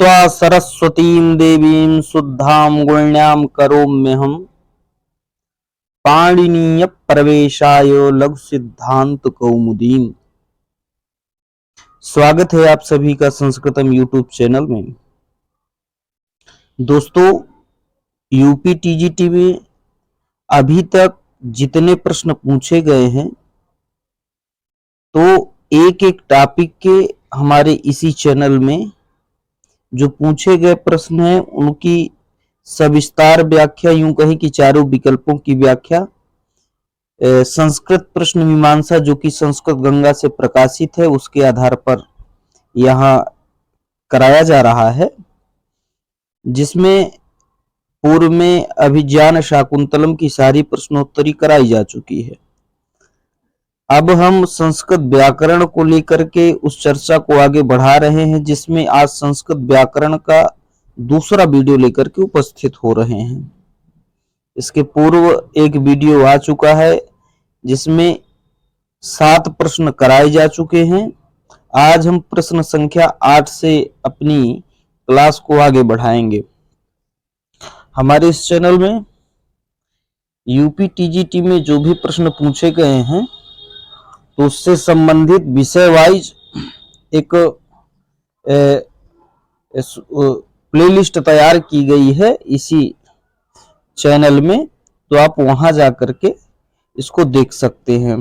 नत्वा सरस्वतीं देवीं शुद्धां गुण्यां करोम्यहम् पाणिनीय प्रवेशाय लघु सिद्धांत कौमुदीम। स्वागत है आप सभी का संस्कृतम यूट्यूब चैनल में। दोस्तों, यूपी टीजीटी में अभी तक जितने प्रश्न पूछे गए हैं तो एक एक टॉपिक के हमारे इसी चैनल में जो पूछे गए प्रश्न हैं उनकी सविस्तार व्याख्या, यूं कहें कि चारों विकल्पों की व्याख्या संस्कृत प्रश्न मीमांसा जो कि संस्कृत गंगा से प्रकाशित है उसके आधार पर यहाँ कराया जा रहा है, जिसमें पूर्व में अभिज्ञान शाकुंतलम की सारी प्रश्नोत्तरी कराई जा चुकी है। अब हम संस्कृत व्याकरण को लेकर के उस चर्चा को आगे बढ़ा रहे हैं, जिसमें आज संस्कृत व्याकरण का दूसरा वीडियो लेकर के उपस्थित हो रहे हैं। इसके पूर्व एक वीडियो आ चुका है जिसमें 7 प्रश्न कराए जा चुके हैं। आज हम प्रश्न संख्या 8 से अपनी क्लास को आगे बढ़ाएंगे। हमारे इस चैनल में यूपी टीजीटी में जो भी प्रश्न पूछे गए हैं तो उससे संबंधित विषय वाइज एक प्लेलिस्ट तैयार की गई है इसी चैनल में, तो आप वहां जाकर के इसको देख सकते हैं।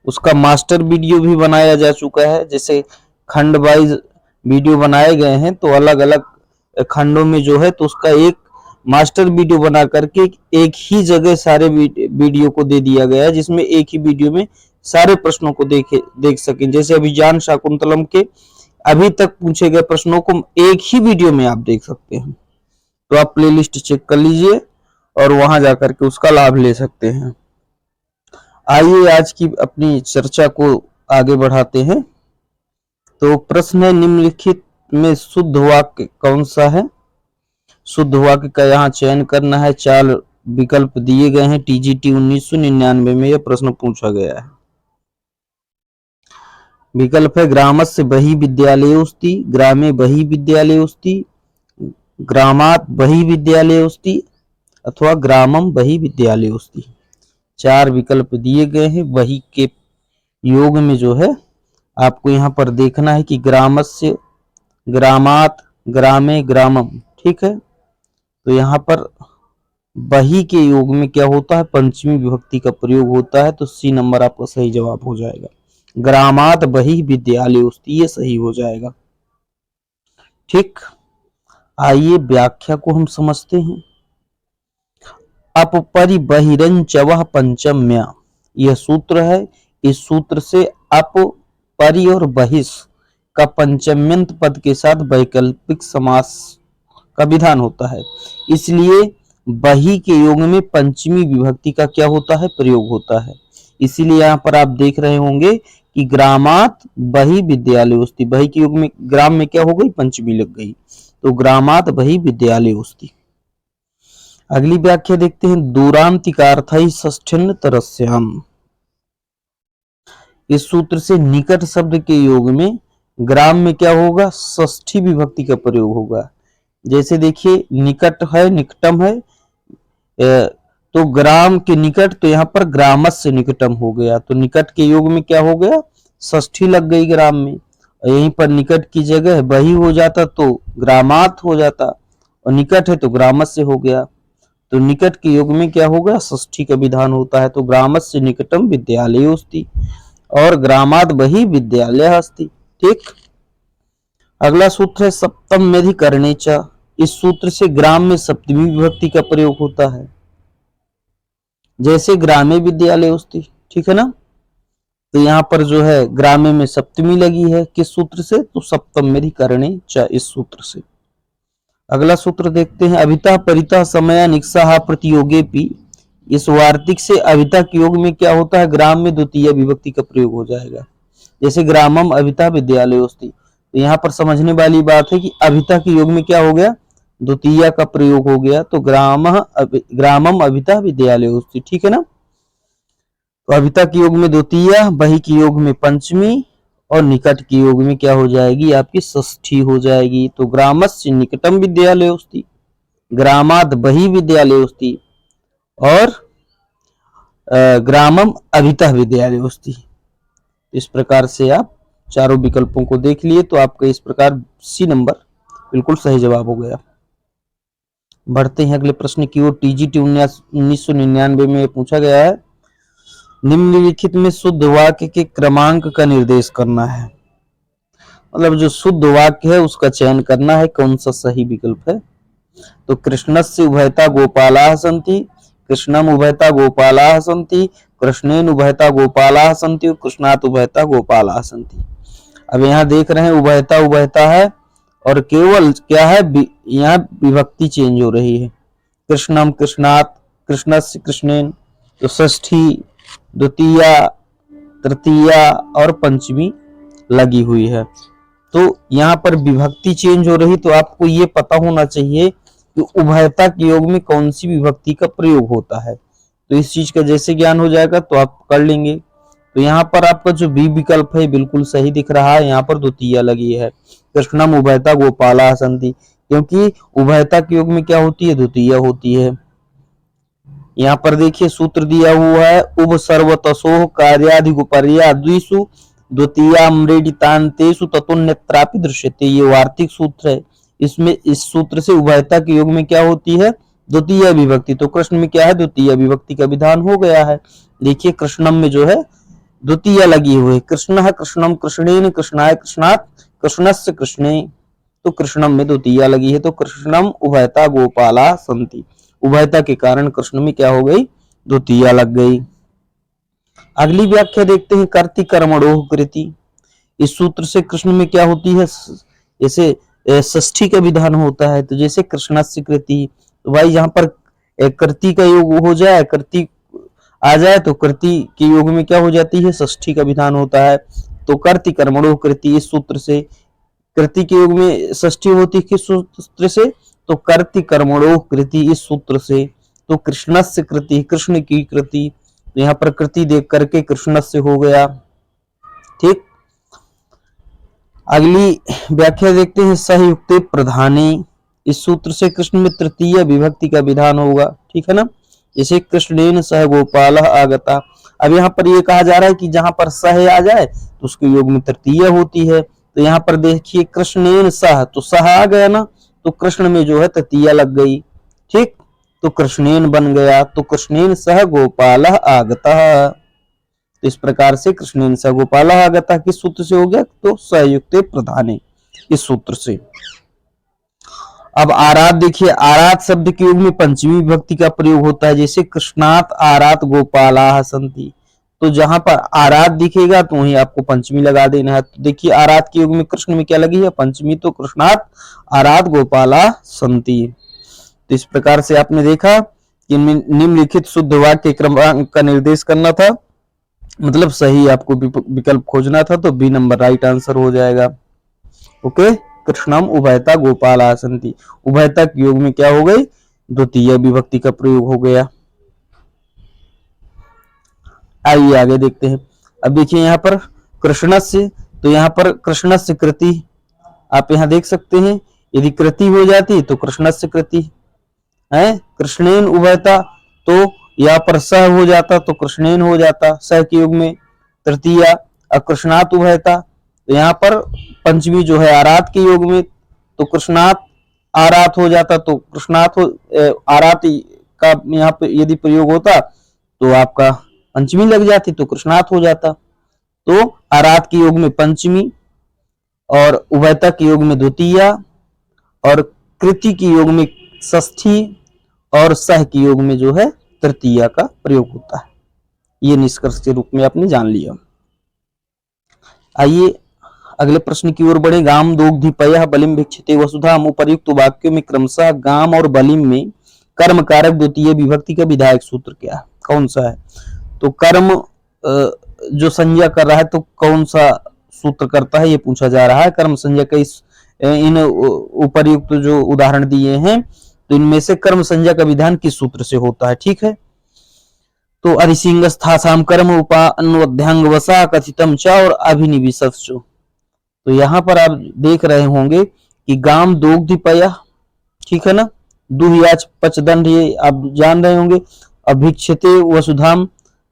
उसका मास्टर वीडियो भी बनाया जा चुका है, जैसे खंड वाइज वीडियो बनाए गए हैं तो अलग अलग खंडों में जो है तो उसका एक मास्टर वीडियो बना करके एक ही जगह सारे वीडियो को दे दिया गया है, जिसमें एक ही वीडियो में सारे प्रश्नों को देख सकें। जैसे अभिज्ञान शाकुंतलम के अभी तक पूछे गए प्रश्नों को एक ही वीडियो में आप देख सकते हैं। तो आप प्लेलिस्ट चेक कर लीजिए और वहां जाकर के उसका लाभ ले सकते हैं। आइए आज की अपनी चर्चा को आगे बढ़ाते हैं। तो प्रश्न है, निम्नलिखित में शुद्ध वाक्य कौन सा है? शुद्ध वाक्य का यहाँ चयन करना है। 4 विकल्प दिए गए हैं। टीजीटी 1999 में यह प्रश्न पूछा गया है। विकल्प है, ग्रामस्य बहि विद्यालयोस्ति, ग्रामे बहि विद्यालयोस्ति, ग्रामात् बहि विद्यालयोस्ति अथवा ग्रामम बहि विद्यालयोस्ति। 4 विकल्प दिए गए हैं। बहि के योग में जो है आपको यहाँ पर देखना है कि ग्रामस्य, ग्रामात्, ग्रामे, ग्रामम। ठीक है, तो यहाँ पर बहि के योग में क्या होता है? पंचमी विभक्ति का प्रयोग होता है, तो सी नंबर आपका सही जवाब हो जाएगा। ग्रामात् बहि विद्यालयोस्ति, ये सही हो जाएगा। ठीक, आइए व्याख्या को हम समझते हैं। अपपरि बहिरंच वह पंचम्या, यह सूत्र है। इस सूत्र से अप, परि और बहिष का पंचम्यंत पद के साथ वैकल्पिक समास का विधान होता है, इसलिए बहि के योग में पंचमी विभक्ति का क्या होता है? प्रयोग होता है। इसीलिए यहाँ पर आप देख रहे होंगे कि ग्रामात् बहि विद्यालयोस्ति, बहि के योग में ग्राम में क्या हो गई? पंचमी लग गई, तो ग्रामात् बहि विद्यालयोस्ति। अगली व्याख्या देखते हैं। दूरांतिकार्थै षष्ठ्यन् तरस्याम्, इस सूत्र से निकट शब्द के योग में ग्राम में क्या होगा? षष्ठी विभक्ति का प्रयोग होगा। जैसे देखिए, निकट है, निकटम है, तो ग्राम के निकट, तो यहाँ पर ग्रामस्य निकटम हो गया, तो निकट के योग में क्या हो गया? षष्ठी लग गई ग्राम में। यहीं पर निकट की जगह बही हो जाता तो ग्रामात् हो जाता, और निकट है तो ग्रामस्य हो गया, तो निकट के योग में क्या होगा? षष्ठी का विधान होता है, तो ग्रामस्य निकटम विद्यालयोस्ति और ग्रामात् बहि विद्यालयः अस्ति। ठीक, अगला सूत्र है, सप्तम्यधिकरणे च, इस सूत्र से ग्राम में सप्तमी विभक्ति का प्रयोग होता है। जैसे ग्रामे विद्यालयोस्ति, ठीक है ना, तो यहाँ पर जो है ग्रामे में सप्तमी लगी है, किस सूत्र से? तो सप्तम्यधिकरणे च, इस सूत्र से। अगला सूत्र देखते हैं। अभितः परितः समया निक्साः प्रतियोगेपि, इस वार्तिक से अभितः के योग में क्या होता है? ग्राम में द्वितीय विभक्ति का प्रयोग हो जाएगा। जैसे ग्रामम अभितः विद्यालयोस्ति, तो यहाँ पर समझने वाली बात है कि अभितः के योग में क्या हो गया? द्वितीय का प्रयोग हो गया, तो ग्रामम अभितः विद्यालयोस्ति। ठीक है ना, तो अभितः के योग में द्वितीय, बहि के योग में पंचमी और निकट के योग में क्या हो जाएगी, आपकी षष्ठी हो जाएगी। तो ग्रामस्य निकटम विद्यालयोस्ति, ग्रामाद बहि विद्यालयोस्ति और ग्रामम अभितः विद्यालयोस्ति। इस प्रकार से आप चारों विकल्पों को देख लिए तो आपका इस प्रकार सी नंबर बिल्कुल सही जवाब हो गया। बढ़ते हैं अगले प्रश्न की ओर। टीजीटी 1999 में पूछा गया है, निम्नलिखित में शुद्ध वाक्य के क्रमांक का निर्देश करना है। मतलब जो शुद्ध वाक्य है उसका चयन करना है, कौन सा सही विकल्प है। तो कृष्णस्य उभयता गोपालाः सन्ति, कृष्णम उभयता गोपालाः सन्ति, कृष्णेन उभयता गोपालाः सन्ति, कृष्णात उभयता गोपालाः सन्ति। अब यहाँ देख रहे हैं उभयता उभयता है और केवल क्या है, यहाँ विभक्ति चेंज हो रही है। कृष्णम कृष्णात, कृष्णस्य कृष्णेन, तो षष्ठी, द्वितीया, तृतीया और पंचमी लगी हुई है। तो यहाँ पर विभक्ति चेंज हो रही, तो आपको ये पता होना चाहिए कि उभयता के योग में कौन सी विभक्ति का प्रयोग होता है। तो इस चीज का जैसे ज्ञान हो जाएगा तो आप कर लेंगे। तो यहाँ पर आपका जो बी विकल्प है बिल्कुल सही दिख रहा है, यहाँ पर द्वितीया लगी है, कृष्णम उभयता गोपालाः सन्ति, क्योंकि उभयता के योग में क्या होती है, द्वितीया होती है। यहाँ पर देखिए सूत्र दिया हुआ है, उभ सर्वतसोः कार्याधिगुपर्या द्विषु द्वितीयाम्रेडितान्तेषु ततोन्यत्रापि दृश्यते। ये वार्तिक सूत्र है। इसमें इस सूत्र से उभयता के योग में क्या होती है, द्वितीय विभक्ति। तो कृष्ण में क्या है, द्वितीय विभक्ति का विधान हो गया है। देखिए कृष्णम में जो है द्वितीय लगी हुई है, कृष्णः कृष्णम कृष्णेन, कृष्णाय कृष्णात्, कृष्णस्य कृष्णे, तो कृष्णम में द्वितीय लगी है। तो कृष्णम उभयता गोपालाः सन्ति, उभयता के कारण कृष्ण में क्या हो गई, द्वितीय लग गई। अगली व्याख्या देखते हैं, कर्ति कर्मणोः कृति। इस सूत्र से कृष्ण में क्या होती है, जैसे षष्ठी का विधान होता है। तो जैसे कृष्णस्य कृति, तो भाई यहाँ पर कृति का योग हो जाए, कृति आ जाए तो कृति के योग में क्या हो जाती है, षष्ठी का विधान होता है। तो कर्ति कर्मणोः कृति, इस सूत्र से कृति के योग में षष्ठी होती है, किस सूत्र से, तो कर्ति कर्मणोः कृति, इस सूत्र से। तो कृष्णस्य कृति, कृष्ण की कृति, तो यहाँ पर कृति देख करके कृष्णस्य हो गया। ठीक, अगली व्याख्या देखते हैं, सहयुक्ते प्रधाने। इस सूत्र से कृष्ण में तृतीय विभक्ति का विधान होगा। ठीक है ना, जैसे कृष्णेन सह गोपालः आगता। अब यहाँ पर ये कहा जा रहा है कि जहां पर सह आ जाए तो उसके योग में तृतीय होती है। तो यहाँ पर देखिए कृष्णेन सह, तो सह आ गया ना, तो कृष्ण में जो है तृतीय लग गई। ठीक, तो कृष्णेन बन गया, तो कृष्णेन सह गोपालः आगतः। तो इस प्रकार से कृष्णेन सह गोपालः आगतः किस सूत्र से हो गया, तो सहयुक्ते प्रधाने, इस सूत्र से। अब आराध देखिए, आराध शब्द के योग में पंचमी विभक्ति का प्रयोग होता है। जैसे कृष्णात आरात गोपालाः सन्ति, तो जहां पर आराध दिखेगा तो वहीं आपको पंचमी लगा देना है। तो देखिए आराध के योग में कृष्ण में क्या लगी है, पंचमी, तो कृष्णात आरात गोपालाः सन्ति। तो इस प्रकार से आपने देखा कि निम्नलिखित शुद्ध वाक्य क्रमांक का निर्देश करना था, मतलब सही आपको विकल्प खोजना था। तो बी नंबर राइट आंसर हो जाएगा। ओके, कृष्णम उभयता गोपालाः सन्ति, उभयता के योग में क्या हो गई, द्वितीय विभक्ति का प्रयोग हो गया। आइए आगे देखते हैं। अब देखिए यहाँ पर कृष्णस्य, तो यहाँ पर कृष्णस्य कृति आप यहाँ देख सकते हैं, यदि कृति हो जाती तो कृष्णस्य कृति है, कृष्णेन उभयता, तो यहाँ पर सह हो जाता तो कृष्णेन हो जाता, सह के योग में तृतीया। कृष्णात उभयता, तो यहाँ पर पंचमी जो है आरात के योग में, तो कृष्णात आरात हो जाता, तो कृष्णात हो, आरात का यहाँ पे यदि प्रयोग होता तो आपका पंचमी लग जाती, तो कृष्णात हो जाता। तो आरात के योग में पंचमी और उभयता के योग में द्वितीया और कृति के योग में षष्ठी और सह के योग में जो है तृतीया का प्रयोग होता है। ये निष्कर्ष के रूप में आपने जान लिया। आइए अगले प्रश्न की ओर बढ़े। गाम दोग्धिपयः बलिम भिक्षते वसुधा। उपर्युक्त वाक्यों में क्रमशः गाम और बलिम में कर्म कारक द्वितीय विभक्ति का विधायक सूत्र क्या है, कौन सा है। तो कर्म जो संज्ञा कर रहा है तो कौन सा सूत्र करता है, ये पूछा जा रहा है। कर्म संज्ञा का इन उपर्युक्त जो उदाहरण दिए हैं, तो इनमें से कर्म संज्ञा का विधान किस सूत्र से होता है। ठीक है, तो अधिसिंगस्थासाम कर्म उपान्वध्यांग वसा कथितम च और अभिनिवेशस्व। तो यहाँ पर आप देख रहे होंगे कि गाम दोग्धिपय, ठीक है ना, दुहियाच पचदंड, ये आप जान रहे होंगे, अभिक्षते वसुधाम।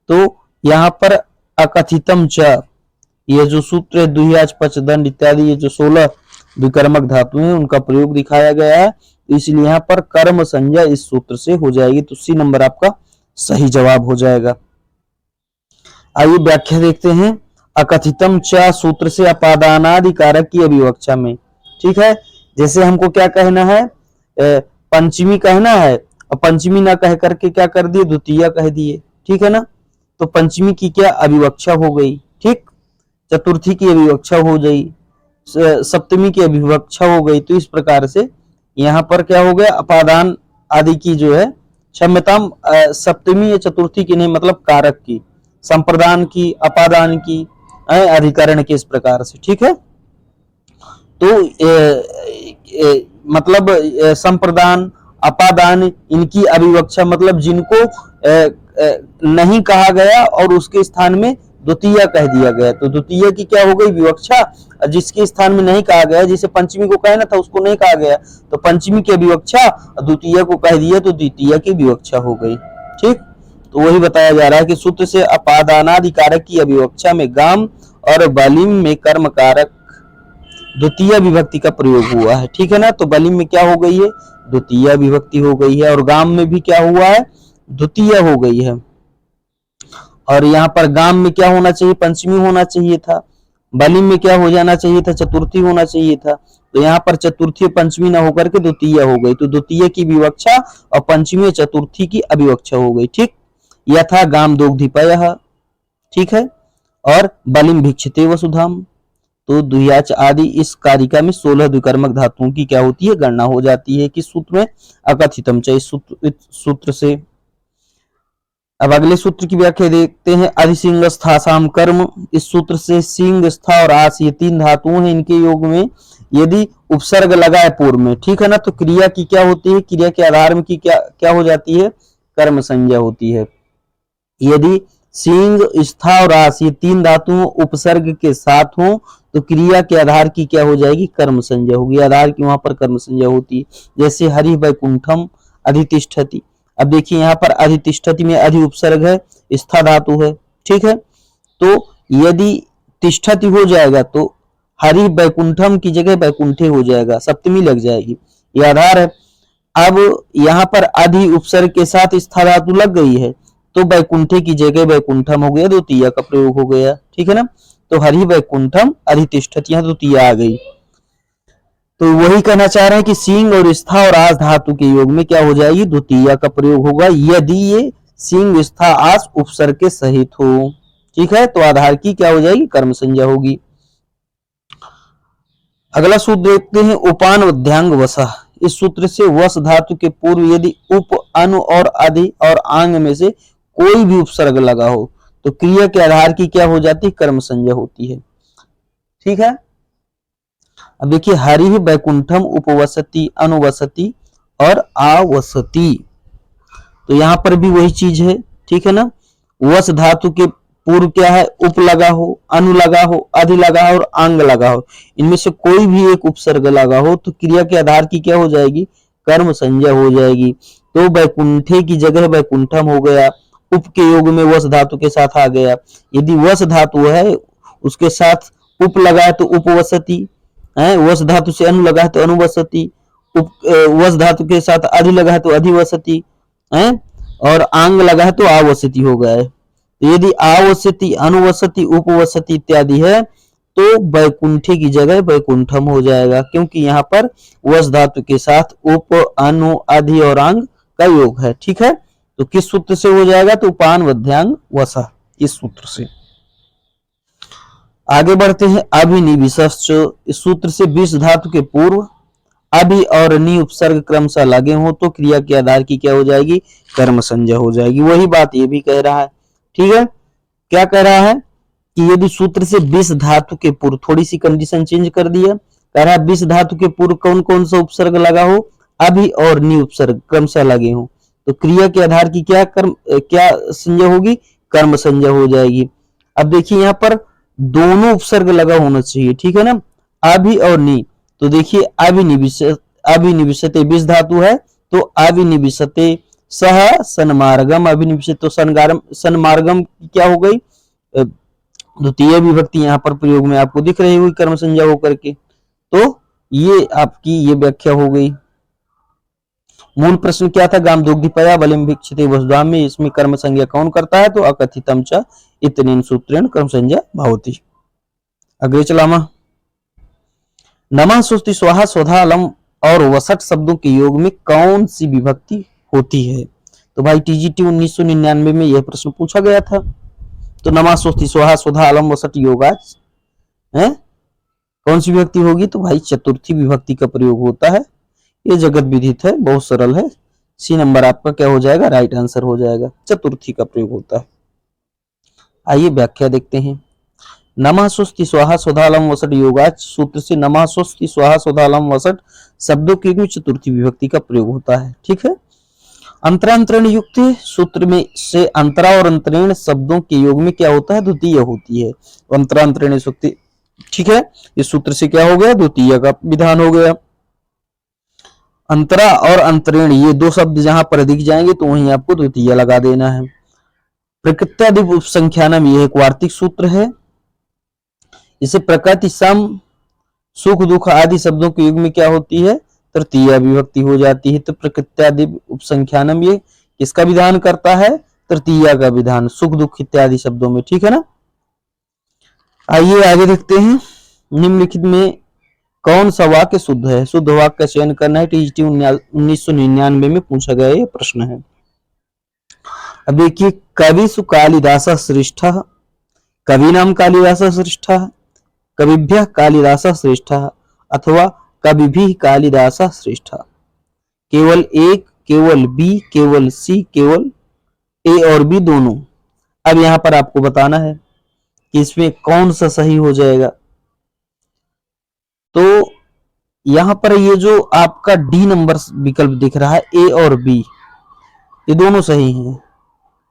तो यहाँ पर अकथितम च, ये जो सूत्र है दुहियाच पचदंड इत्यादि, ये जो 16 विकर्मक धातु हैं उनका प्रयोग दिखाया गया है, तो इसलिए यहाँ पर कर्म संज्ञा इस सूत्र से हो जाएगी। तो सी नंबर आपका सही जवाब हो जाएगा। आइए व्याख्या देखते हैं। अकथितम च सूत्र से अपादानादि कारक की अभिवक्षा में, ठीक है, जैसे हमको क्या कहना है, पंचमी कहना है, और पंचमी ना कह करके क्या कर दिए, द्वितीय कह दिए, ठीक है ना, तो पंचमी की क्या अभिवक्षा हो गई, ठीक, चतुर्थी की अभिवक्षा हो गई, सप्तमी की अभिवक्षा हो गई। तो इस प्रकार से यहाँ पर क्या हो गया, अपादान आदि की जो है क्षम्यताम, सप्तमी या चतुर्थी की नहीं, मतलब कारक की, संप्रदान की, अपादान की, अधिकरण के, इस प्रकार से, ठीक है। तो मतलब संप्रदान, अपादान, इनकी अभिवक्षा, मतलब जिनको नहीं कहा गया और उसके स्थान में द्वितीय कह दिया गया, तो द्वितीय की क्या हो गई, विवक्षा। जिसके स्थान में नहीं कहा गया, जिसे पंचमी को कहना था उसको नहीं कहा गया, तो पंचमी की विवक्षा, द्वितीय को कह दिया तो द्वितीय की विवक्षा हो गई, ठीक। तो वही बताया जा रहा है कि सूत्र से अपादानादि कारक की अभिवक्षा में गाम और बलिम में कर्म कारक द्वितीय विभक्ति का प्रयोग हुआ है, ठीक है ना। तो बलिम में क्या हो गई है, द्वितीय विभक्ति हो गई है, और गाम में भी क्या हुआ है, द्वितीय हो गई है। और यहाँ पर गाम में क्या होना चाहिए, पंचमी होना चाहिए था, बलिम में क्या हो जाना चाहिए था, चतुर्थी होना चाहिए था। तो यहाँ पर चतुर्थी पंचमी ना होकर के द्वितीय हो गई, तो द्वितीय की विवक्षा और पंचमी चतुर्थी की अभिवक्षा हो गई, ठीक। यथा गाम दोग्धिपय, ठीक है, और बलिम भिक्षते वसुधाम। तो दुहियाच आदि इस कारिका में 16 द्विकर्मक धातुओं की क्या होती है, गणना हो जाती है। किस सूत्र में, अकथितम च, इस सूत्र से। अब अगले सूत्र की व्याख्या देखते हैं। अधिसिंग स्थासाम कर्म, इस सूत्र से सिंग, स्था और आस ये 3 धातुओं हैं, इनके योग में यदि उपसर्ग लगा है पूर्व में, ठीक है ना, तो क्रिया की क्या होती है, क्रिया के आधार में की क्या हो जाती है, कर्म संज्ञा होती है। यदि सिंग, स्था और आस ये 3 धातुओं उपसर्ग के साथ हो तो क्रिया के आधार की क्या हो जाएगी, कर्म संज्ञा होगी। आधार की वहां पर कर्म संज्ञा होती है। जैसे हरि वैकुंठम अधितिष्ठति, अब देखिए यहाँ पर अधितिष्ठति में अधि उपसर्ग है, स्था धातु है, ठीक है। तो यदि तिष्ठति हो जाएगा तो हरि वैकुंठम की जगह वैकुंठे हो जाएगा, सप्तमी लग जाएगी, ये आधार है। अब यहाँ पर अधि उपसर्ग के साथ स्था धातु लग गई है, तो वैकुंठे की जगह वैकुंठम हो गया, द्वितीय का प्रयोग हो गया, ठीक है ना। तो हरि वैकुंठम अधितिष्ठति, यहाँ द्वितीय आ गई। तो वही कहना चाह रहे हैं कि सिंग और स्था और आस धातु के योग में क्या हो जाएगी, द्वितीय का प्रयोग होगा, यदि ये सिंग, स्था, आस उपसर्ग के सहित हो, ठीक है। तो आधार की क्या हो जाएगी, कर्म संज्ञा होगी। अगला सूत्र देखते हैं, उपान वध्यांग वसा। इस सूत्र से वस धातु के पूर्व यदि उप, अनु और अधि और आंग में से कोई भी उपसर्ग लगा हो तो क्रिया के आधार की क्या हो जाती है, कर्म संज्ञा होती है, ठीक है। अब देखिए, हरि वैकुंठम उपवसति, अनुवसति और आवसति, तो यहां पर भी वही चीज है, ठीक है ना। वस धातु के पूर्व क्या है, उप लगा हो, अनु लगा हो, अधि लगा हो और आंग लगा हो, इनमें से कोई भी एक उपसर्ग लगा हो तो क्रिया के आधार की क्या हो जाएगी, कर्म संज्ञा हो जाएगी। तो वैकुंठे की जगह वैकुंठम हो गया, उप के योग में वस धातु के साथ आ गया। यदि वस धातु है उसके साथ उप लगा है तो उपवसति है, वस धातु से अनु लगा है तो अनुवसति, वस धातु के साथ अधि लगा है तो अधिवसति है, और आंग लगा है तो आवसति हो गया है। तो यदि आवसति, अनुवसति, उपवसति इत्यादि है तो वैकुंठे की जगह वैकुंठम हो जाएगा, क्योंकि यहाँ पर वस धातु के साथ उप, अनु, अधि और आंग का योग है, ठीक है। तो किस सूत्र से हो जाएगा, तो उपान वध्यांग वसा, इस सूत्र से। आगे बढ़ते हैं, अभिनिविष्च, इस सूत्र से विष धातु के पूर्व अभि और नि उपसर्ग क्रमशः लगे हो तो क्रिया के आधार की क्या हो जाएगी, कर्म संज्ञा हो जाएगी। वही बात ये भी कह रहा है, ठीक है। क्या कह रहा है कि यदि सूत्र से विष धातु के पूर्व, थोड़ी सी कंडीशन चेंज कर दिया, कह रहा है विष धातु के पूर्व कौन कौन सा उपसर्ग लगा हो, अभि और नि उपसर्ग क्रमशः लगे हो तो क्रिया के आधार की क्या संज्ञा होगी, कर्म संज्ञा हो जाएगी। अब देखिए यहाँ पर दोनों उपसर्ग लगा होना चाहिए, ठीक है ना। अभि और नि, तो देखिए अभिनिविशते विष धातु है, तो अभिनिविशते सह सन्मार्गम अभिनिविशते, तो सन्मार्गम क्या हो गई, द्वितीय विभक्ति यहाँ पर प्रयोग में आपको दिख रही हुई कर्म संज्ञा होकर के, तो ये आपकी ये व्याख्या हो गई। मूल प्रश्न क्या था, गाम दुग्धिपया बलिम भिक्षते वसुधाम में, इसमें कर्म संज्ञा कौन करता है, तो अकथितम च इतनेन सूत्रेण कर्म संज्ञा भवति। अग्रे चलामा, नमः स्वस्ति स्वाहा स्वधा अलम और वसट शब्दों के योग में कौन सी विभक्ति होती है, तो भाई टीजीटी 1999 में यह प्रश्न पूछा गया था। तो नमः स्वस्ति स्वाहा स्वधा अलम वसट योगाच है, कौन सी विभक्ति होगी, तो भाई चतुर्थी विभक्ति का प्रयोग होता है। ये जगत विदित है, बहुत सरल है, सी नंबर आपका क्या हो जाएगा, राइट आंसर हो जाएगा, चतुर्थी का प्रयोग होता है। आइए व्याख्या देखते हैं। नमः स्वस्ति स्वाहा स्वधालम वसट योगाच सूत्र से नमः स्वस्ति स्वाहा स्वधालम वसट शब्दों के में चतुर्थी विभक्ति का प्रयोग होता है, ठीक है। अंतरांतरण युक्त सूत्र में से अंतरा और अंतरेण शब्दों के योग में क्या होता है, द्वितीय होती है, अंतरांतरण सूक्ति, ठीक है। इस सूत्र से क्या हो गया, द्वितीय का विधान हो गया। अंतरा और अंतरेण ये दो शब्द जहां पर दिख जाएंगे तो वहीं आपको द्वितीय लगा देना है। प्रकृत्यादि उपसंख्यानम यह एक वार्तिक सूत्र है। इसे प्रकृति सम सुख दुख आदि शब्दों के युग में क्या होती है, तृतीय विभक्ति हो जाती है। तो प्रकृत्यादि उपसंख्यानम ये किसका विधान करता है, तृतीय का विधान, सुख दुख इत्यादि शब्दों में, ठीक है ना। आइए आगे देखते हैं। निम्नलिखित में कौन सा वाक्य शुद्ध है, शुद्ध वाक्य का चयन करना है, टीजीटी 1999 में पूछा गया यह प्रश्न है। अब देखिए, कविषु कालिदासः श्रेष्ठः, कविनाम कालिदासः श्रेष्ठः, कविभ्यः कालिदासः श्रेष्ठः अथवा कविभिः कालिदासः श्रेष्ठः। केवल एक, केवल बी, केवल सी, केवल ए और बी दोनों। अब यहां पर आपको बताना है कि इसमें कौन सा सही हो जाएगा। तो यहां पर ये जो आपका डी नंबर विकल्प दिख रहा है, ए और बी, ये दोनों सही हैं।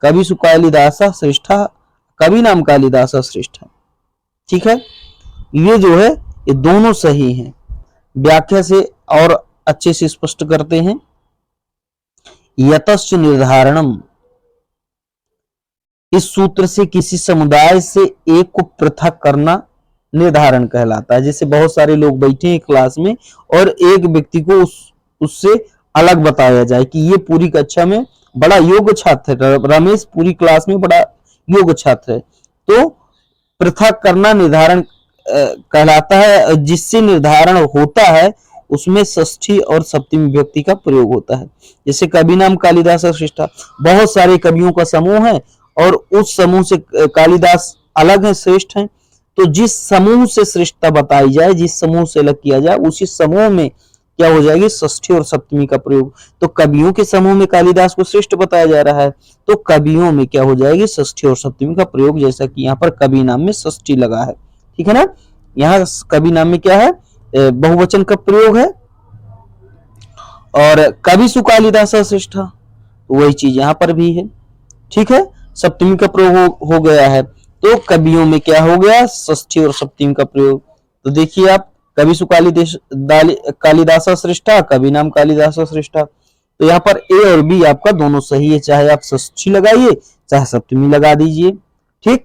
कविषु कालिदासः श्रेष्ठः, कवि नाम कालिदासः श्रेष्ठः, ठीक है। ये जो है ये दोनों सही हैं। व्याख्या से और अच्छे से स्पष्ट करते हैं। यतश्च निर्धारणम, इस सूत्र से किसी समुदाय से एक को पृथक करना निर्धारण कहलाता है। जैसे बहुत सारे लोग बैठे हैं क्लास में और एक व्यक्ति को उससे अलग बताया जाए कि ये पूरी कक्षा में बड़ा योग्य छात्र है, रमेश पूरी क्लास में बड़ा योग्य छात्र है, तो पृथक करना निर्धारण कहलाता है। जिससे निर्धारण होता है उसमें षष्ठी और सप्तमी विभक्ति का प्रयोग होता है। जैसे कवि नाम कालिदास श्रेष्ठ, बहुत सारे कवियों का समूह है और उस समूह से कालिदास अलग है, श्रेष्ठ है, तो जिस समूह से श्रेष्ठता बताई जाए, जिस समूह से अलग किया जाए, उसी समूह में क्या हो जाएगी, षष्ठी और सप्तमी का प्रयोग। तो कवियों के समूह में कालिदास को श्रेष्ठ बताया जा रहा है, तो कवियों में क्या हो जाएगी, षष्ठी और सप्तमी का प्रयोग, जैसा कि यहाँ पर कवि नाम में षष्ठी लगा है, ठीक है ना। यहाँ कवि नाम में क्या है, बहुवचन का प्रयोग है। और कविषु कालिदास श्रेष्ठ, वही चीज यहाँ पर भी है, ठीक है। सप्तमी का प्रयोग हो गया है, तो कवियों में क्या हो गया, षष्ठी और सप्तमी का प्रयोग। तो देखिए आप, कविषु कालिदास श्रेष्ठ, कवि नाम कालिदास श्रेष्ठ, तो यहाँ पर ए और बी आपका दोनों सही है, चाहे आप षष्ठी लगाइए चाहे सप्तमी लगा दीजिए, ठीक।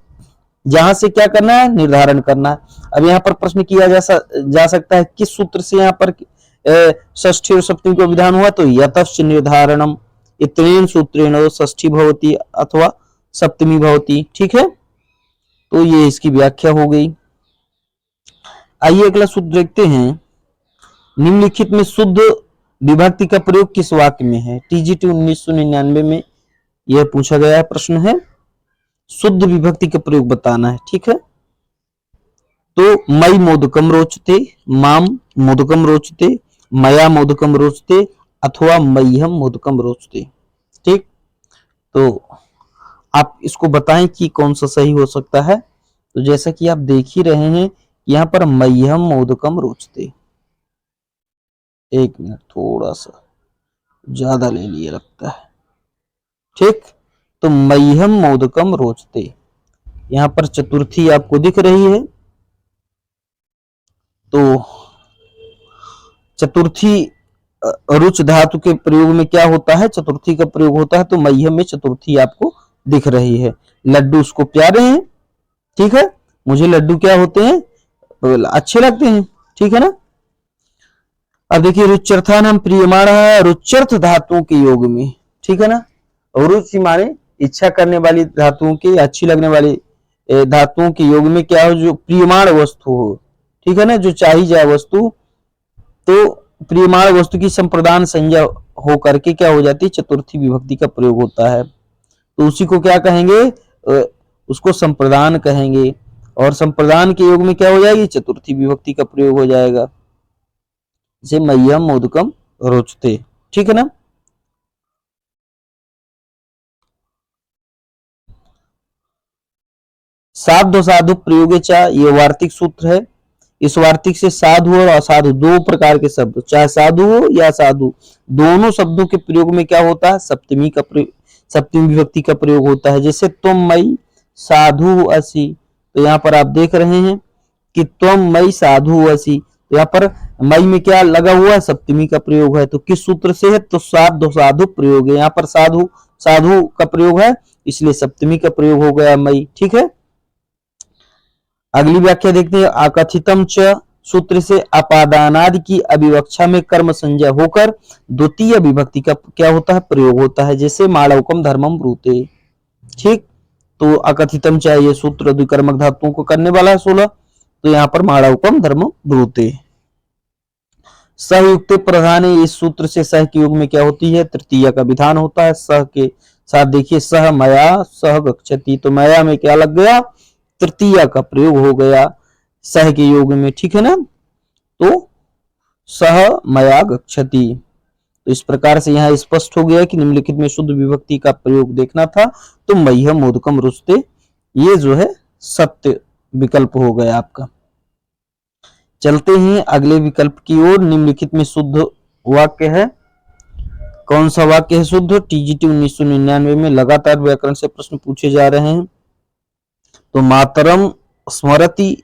जहां से क्या करना है, निर्धारण करना है। अब यहाँ पर प्रश्न किया जा सकता है किस सूत्र से यहाँ पर षष्ठी और सप्तमी का विधान हुआ, तो यतश्च निर्धारणम इत्रेण सूत्रेण षष्ठी भवति अथवा सप्तमी भवति, ठीक है। तो ये इसकी व्याख्या हो गई। आइए अगला सूत्र देखते हैं। निम्नलिखित में शुद्ध विभक्ति का प्रयोग किस वाक्य में है, टीजीटी 1999 में यह पूछा गया प्रश्न है। शुद्ध विभक्ति का प्रयोग बताना है, ठीक है। तो मई मोदकम रोचते, माम मोदकम रोचते, मया मोदकम रोचते अथवा मह्यम मोदकम रोचते, ठीक। तो आप इसको बताएं कि कौन सा सही हो सकता है। तो जैसा कि आप देख ही रहे हैं, यहां पर मह्यम मोदकम रोचते, एक मिनट थोड़ा सा ज्यादा ले लिए लगता है, ठीक। तो मह्यम मोदकम रोचते, यहां पर चतुर्थी आपको दिख रही है, तो चतुर्थी रुच धातु के प्रयोग में क्या होता है, चतुर्थी का प्रयोग होता है, तो मह्यम में चतुर्थी आपको दिख रही है। लड्डू उसको प्यारे हैं, ठीक है, मुझे लड्डू क्या होते हैं, अच्छे लगते हैं, ठीक है ना। अब देखिए रुच्यर्थानाम प्रियमाण है, रुच्यर्थ धातुओं के योग में, ठीक है ना। और रुचि माने इच्छा करने वाली धातुओं के, अच्छी लगने वाली धातुओं के योग में क्या हो, जो प्रियमाण वस्तु हो, ठीक है ना, जो चाहिए जाए वस्तु, तो प्रियमाण वस्तु की संप्रदान संज्ञा हो करके क्या हो जाती है, चतुर्थी विभक्ति का प्रयोग होता है। तो उसी को क्या कहेंगे, उसको संप्रदान कहेंगे। और संप्रदान के योग में क्या हो जाएगी, चतुर्थी विभक्ति का प्रयोग हो जाएगा, जैसे मह्यम मोदकम रोचते, ठीक है ना। साधु साधु प्रयोगेचा ये वार्तिक सूत्र है। इस वार्तिक से साधु और असाधु दो प्रकार के शब्द, चाहे साधु हो या साधु, दोनों शब्दों के प्रयोग में क्या होता है, सप्तमी का प्रयोग, सप्तमी विभक्ति का प्रयोग होता है। जैसे तुम मई साधु असी, तो यहाँ पर आप देख रहे हैं कि तुम मई साधु असी, तो यहाँ पर मई में क्या लगा हुआ है, सप्तमी का प्रयोग है। तो किस सूत्र से है, तो साधु साधु प्रयोग है, यहाँ पर साधु साधु का प्रयोग है, इसलिए सप्तमी का प्रयोग हो गया मई, ठीक है। अगली व्याख्या देखते हैं, अकथितम च सूत्र से अपादानादि की अभिवक्षा में कर्म संज्ञा होकर द्वितीय विभक्ति का क्या होता है, प्रयोग होता है। जैसे मालवकम धर्मम ब्रूते, ठीक। तो अकथितम च ये सूत्र द्विकर्मक धातुओं को करने वाला है 16, तो यहाँ पर मालवकम धर्मम ब्रूते। सहयुक्त प्रधान, इस सूत्र से सह के योग में क्या होती है, तृतीया का विधान होता है। सह के साथ देखिए, सह मया सह गच्छति, तो मया में क्या लग गया, तृतीया का प्रयोग हो गया सह के योग में, ठीक है ना। तो सह मया गच्छति, तो इस प्रकार से यहाँ स्पष्ट हो गया कि निम्नलिखित में शुद्ध विभक्ति का प्रयोग देखना था, तो मह्यम मोदकम रुचते, ये जो है सत्य विकल्प हो गया आपका। चलते हैं अगले विकल्प की ओर। निम्नलिखित में शुद्ध वाक्य है, कौन सा वाक्य है शुद्ध, टीजीटी 1999 में लगातार व्याकरण से प्रश्न पूछे जा रहे हैं। तो मातरम स्मरति,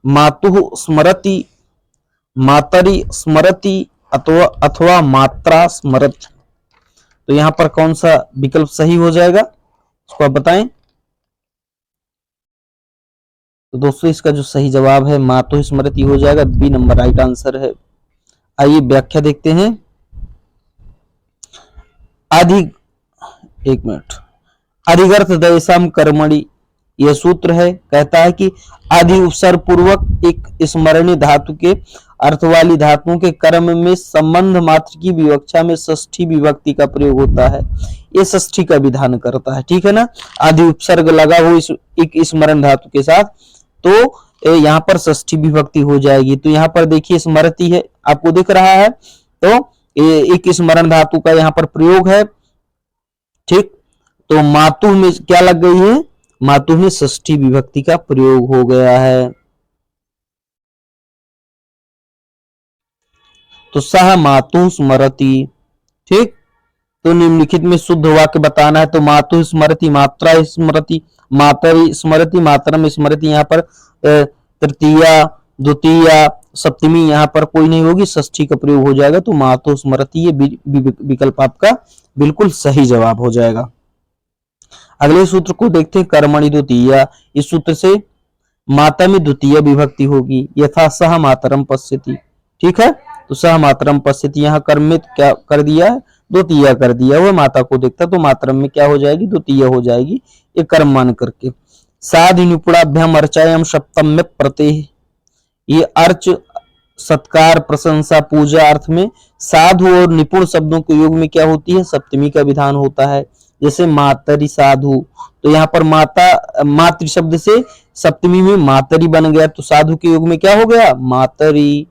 मातुः स्मरति, मातरी स्मरति, अथवा मात्रा स्मरत, तो यहां पर कौन सा विकल्प सही हो जाएगा, इसको आप बताएं। तो दोस्तों इसका जो सही जवाब है मातुः स्मरति हो जाएगा, बी नंबर राइट आंसर है। आइए व्याख्या देखते हैं। अधिगर्थ दयसाम कर्मणि, यह सूत्र है, कहता है कि आदि उपसर्ग पूर्वक एक स्मरणीय धातु के अर्थ वाली धातुओं के कर्म में संबंध मात्र की विवक्षा में षष्ठी विभक्ति का प्रयोग होता है। ये षष्ठी का विधान करता है, ठीक है ना। आदि उपसर्ग लगा हो इस एक स्मरण धातु के साथ, तो यहाँ पर षष्ठी विभक्ति हो जाएगी। तो यहाँ पर देखिए स्मृति है, आपको दिख रहा है, तो एक स्मरण धातु का यहाँ पर प्रयोग है, ठीक। तो मातु में क्या लग गई है, मातु में षष्ठी विभक्ति का प्रयोग हो गया है। तो सह मातु स्मरति, ठीक। तो निम्नलिखित में शुद्ध वाक्य बताना है, तो मातु स्मरति, मात्रा स्मरति, मातरी स्मरति, मातरम स्मरति, यहाँ पर तृतीया द्वितीया सप्तमी यहाँ पर कोई नहीं होगी, षष्ठी का प्रयोग हो जाएगा। तो मातु स्मरति ये विकल्प आपका बिल्कुल सही जवाब हो जाएगा। अगले सूत्र को देखते हैं, कर्मणि द्वितीया, इस सूत्र से माता में द्वितीय विभक्ति होगी, यथा सह मातरम पश्यति, ठीक है। तो सह मातरम पश्यति, यहाँ कर्म में क्या कर दिया है, द्वितीय कर दिया, वह माता को देखता, तो मातरम में क्या हो जाएगी, द्वितीय हो जाएगी, ये कर्म मान करके। साधि निपुणाभ्याम अर्चायाम सप्तम में प्रत्यय, ये अर्च सत्कार प्रशंसा पूजा अर्थ में साधु और निपुण शब्दों के योग में क्या होती है, सप्तमी का विधान होता है। जैसे मातरी साधु, तो यहाँ पर माता मातृ शब्द से सप्तमी में मातरी बन गया, तो साधु के योग में क्या हो गया, मातरी।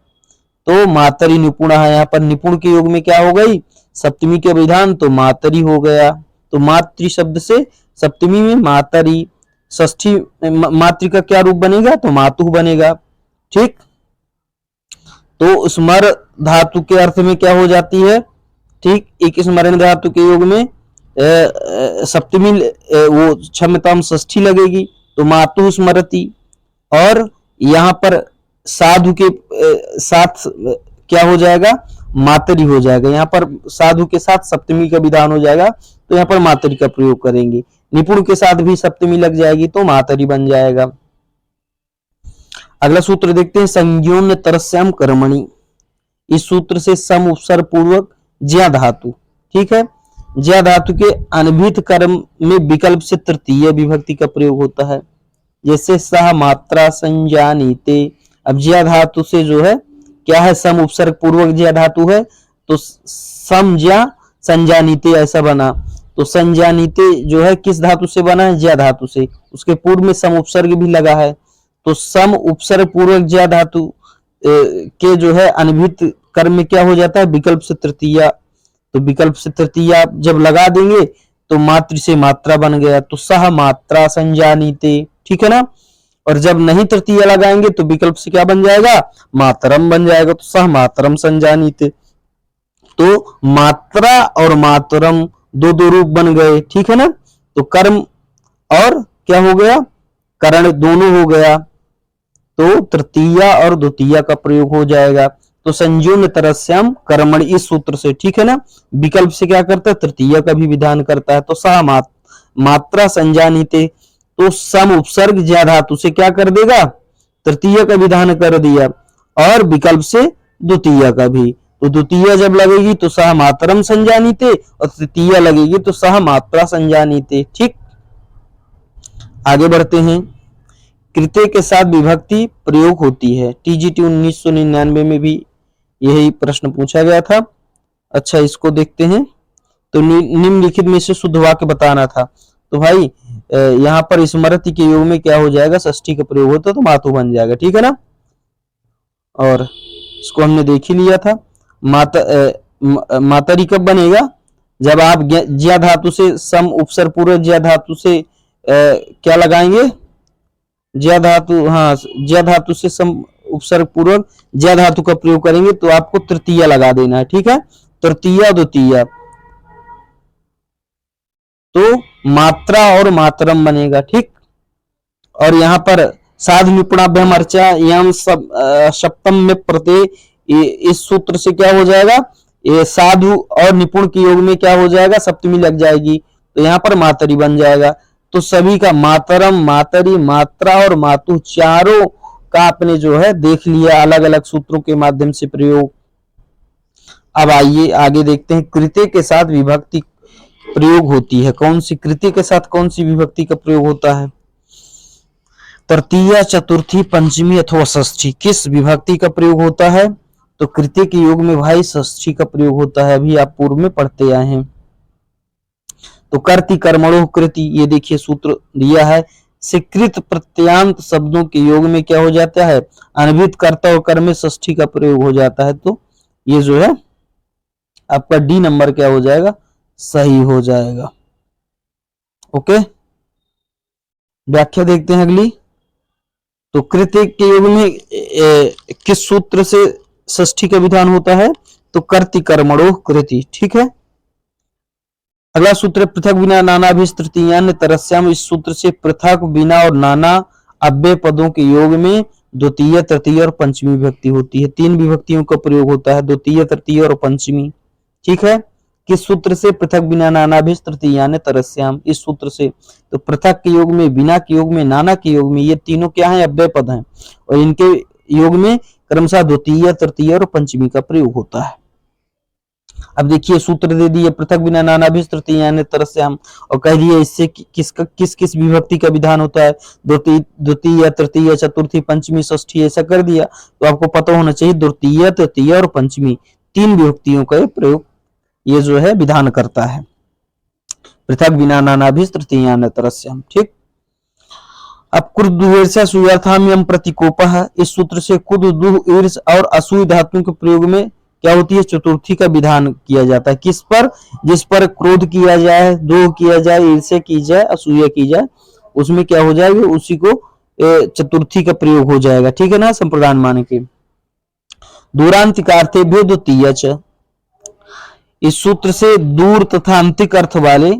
तो मातरी निपुण है, यहाँ पर निपुण के योग में क्या हो गई, सप्तमी के विधान, तो मातरी हो गया। तो मातृ शब्द से सप्तमी में मातरी, षष्ठी मातृ का क्या रूप बनेगा, तो मातु बनेगा, ठीक। तो स्मर धातु के अर्थ में क्या हो जाती है, ठीक, एक स्मरण धातु के योग में सप्तमी वो क्षमताम षष्ठी लगेगी, तो मातु स्मरति। और यहाँ पर साधु के साथ क्या हो जाएगा, मातरी हो जाएगा। यहाँ पर साधु के साथ सप्तमी का विधान हो जाएगा, तो यहाँ पर मातरी का प्रयोग करेंगे। निपुण के साथ भी सप्तमी लग जाएगी तो मातरी बन जाएगा। अगला सूत्र देखते हैं, संज्ञोन तरस्याम कर्मणि। इस सूत्र से सम उपसर्ग पूर्वक ज्या धातु, ठीक है, ज्या धातु के अनभिहित कर्म में विकल्प से तृतीय विभक्ति का प्रयोग होता है। जैसे सह मात्रा संजानीते, अब ज्या धातु से जो है क्या है, सम उपसर्ग पूर्वक ज्या धातु है, तो सम ज्या संजानीते ऐसा बना। तो संजानीते जो है किस धातु से बना है, ज्या धातु से, उसके पूर्व में सम उपसर्ग भी लगा है, तो सम उपसर्ग पूर्वक ज्या धातु के जो है अनभिहित कर्म में क्या हो जाता है, विकल्प से तृतीया। तो विकल्प से तृतीया जब लगा देंगे तो मात्र से मात्रा बन गया, तो सह मात्रा संजानीते, ठीक है ना। और जब नहीं तृतीया लगाएंगे तो विकल्प से क्या बन जाएगा, मातरम बन जाएगा, तो सह मातरम संजानीते। तो मात्रा और मातरम दो दो रूप बन गए, ठीक है ना। तो कर्म और क्या हो गया, करण दोनों हो गया, तो तृतीया और द्वितीया का प्रयोग हो जाएगा। तो संज्ञोन तरस्याम कर्मणि इस सूत्र से, ठीक है ना, विकल्प से क्या करता है, तृतीया का भी विधान करता है। तो सह मात्रा संजानीते, तो सम उपसर्ग ज्या धातु से क्या कर देगा, तृतीय का विधान कर दिया, और विकल्प से द्वितीय का भी। तो द्वितीय जब लगेगी तो सह मातरम संजानीते, और तृतीय लगेगी तो सह मात्रा संजानीते, ठीक। आगे बढ़ते हैं, कृत्य के साथ विभक्ति प्रयोग होती है। टीजीटी 1999 में भी यही प्रश्न पूछा गया था। अच्छा, इसको देखते हैं। तो निम्नलिखित में से शुद्ध वाक्य बताना था। तो भाई यहाँ पर स्मृति के योग में क्या हो जाएगा, षष्ठी का प्रयोग होता तो मातु बन जाएगा, ठीक है ना। और इसको हमने देख ही लिया था। मातरी कब बनेगा, जब आप ज्या धातु से सम उपसर्ग पूर्वक ज्या धातु से क्या लगाएंगे, ज्या धातु, हाँ, ज्या धातु से सम उपसर्ग पूर्वक ज्या धातु का प्रयोग करेंगे तो आपको तृतीया लगा देना है, ठीक है। तृतीया द्वितीया, तो मात्रा और मातरम बनेगा, ठीक। और यहाँ पर साधु निपुणाभ्याम अर्चा यम सप्तम में प्रत्यय, इस सूत्र से क्या हो जाएगा, ये साधु और निपुण के योग में क्या हो जाएगा, सप्तमी लग जाएगी, तो यहाँ पर मातरी बन जाएगा। तो सभी का मातरम, मातरी, मात्रा और मातु चारों का आपने जो है देख लिया अलग अलग सूत्रों के माध्यम से प्रयोग। अब आइए आगे देखते हैं, कृत्य के साथ विभक्ति प्रयोग होती है। कौन सी कृत्य के साथ कौन सी विभक्ति का प्रयोग होता है, तृतीया, चतुर्थी, पंचमी अथवा षष्ठी, किस विभक्ति का प्रयोग होता है, तो कृत्य के योग में भाई षष्ठी का प्रयोग होता है, अभी आप पूर्व में पढ़ते आए हैं। तो कर्ति कर्मणो कृति, ये देखिए सूत्र दिया है, स्वीकृत प्रत्यांत शब्दों के योग में क्या हो जाता है, अनभिहित कर्ता और कर्म में षष्ठी का प्रयोग हो जाता है। तो ये जो है आपका डी नंबर क्या हो जाएगा, सही हो जाएगा। ओके, व्याख्या देखते हैं अगली। तो कृत्य के योग में किस सूत्र से षष्ठी का विधान होता है, तो कर्ति कर्मणो कृति, ठीक है। अगला सूत्र पृथक बिना नाना भी तृतीयान्य तरस्याम, इस सूत्र से पृथक बिना और नाना अव्यय पदों के योग में द्वितीय, तृतीय और पंचमी विभक्ति होती है। तीन विभक्तियों का प्रयोग होता है, द्वितीय, तृतीय और पंचमी, ठीक है। किस सूत्र से, पृथक बिना नाना भी तृतीयान्य तरस्याम, इस सूत्र से। तो पृथक के योग में, बिना के योग में, नाना के योग में, ये तीनों क्या है, अव्यय पद हैं, और इनके योग में क्रमशः द्वितीय, तृतीय और पंचमी का प्रयोग होता है। अब देखिए सूत्र दे दिए, पृथक बिना नाना भी तृतीयान्य तरस्याम, और कह दिए इससे किस किस विभक्ति का विधान होता है, द्वितीय, तृतीय, चतुर्थी, पंचमी, षष्ठी, ऐसा कर दिया। तो आपको पता होना चाहिए द्वितीय, तृतीय और पंचमी तीन विभक्तियों का प्रयोग ये जो है विधान करता है, पृथक बिना नाना भी तृतीयान्य तरस्याम, ठीक। अब क्रुद्ध सुयर्थाम यम प्रतिकोपः, इस सूत्र से क्रुद्ध, दुह, ईर्ष और असूय धातुओं के प्रयोग में क्या होती है, चतुर्थी का विधान किया जाता है। किस पर, जिस पर क्रोध किया जाए, द्रोह किया जाए, ईर्ष्या की जाए, असूया की जाए, उसमें क्या हो जाएगा, उसी को चतुर्थी का प्रयोग हो जाएगा, ठीक है ना, संप्रदान मान के। दूरांतिकार्थेभ्यो द्वितीय च, इस सूत्र से दूर तथा अंतिक अर्थ वाले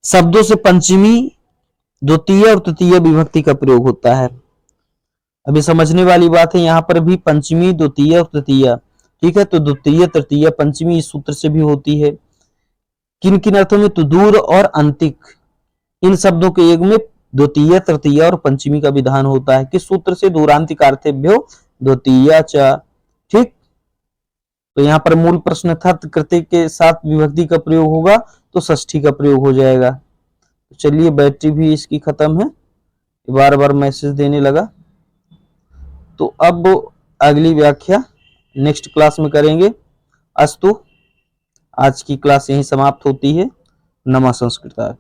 शब्दों से पंचमी, द्वितीय और तृतीय विभक्ति का प्रयोग होता है। अभी समझने वाली बात है, यहाँ पर भी पंचमी, द्वितीय और तृतीय, ठीक है। तो द्वितीय, तृतीय, पंचमी इस सूत्र से भी होती है। किन किन अर्थों में? तो दूर और अंतिक, इन शब्दों के योग में द्वितीय, तृतीय और पंचमी का विधान होता है। किस सूत्र से? दूरांतिकार्थेभ्यो द्वितीय च, ठीक। तो यहाँ पर मूल प्रश्न था कृत्य के साथ विभक्ति का प्रयोग होगा तो षष्ठी का प्रयोग हो जाएगा। तो चलिए, बैटरी भी इसकी खत्म है, बार बार मैसेज देने लगा। तो अब अगली व्याख्या नेक्स्ट क्लास में करेंगे। अस्तु, आज की क्लास यहीं समाप्त होती है। नमः संस्कृताय।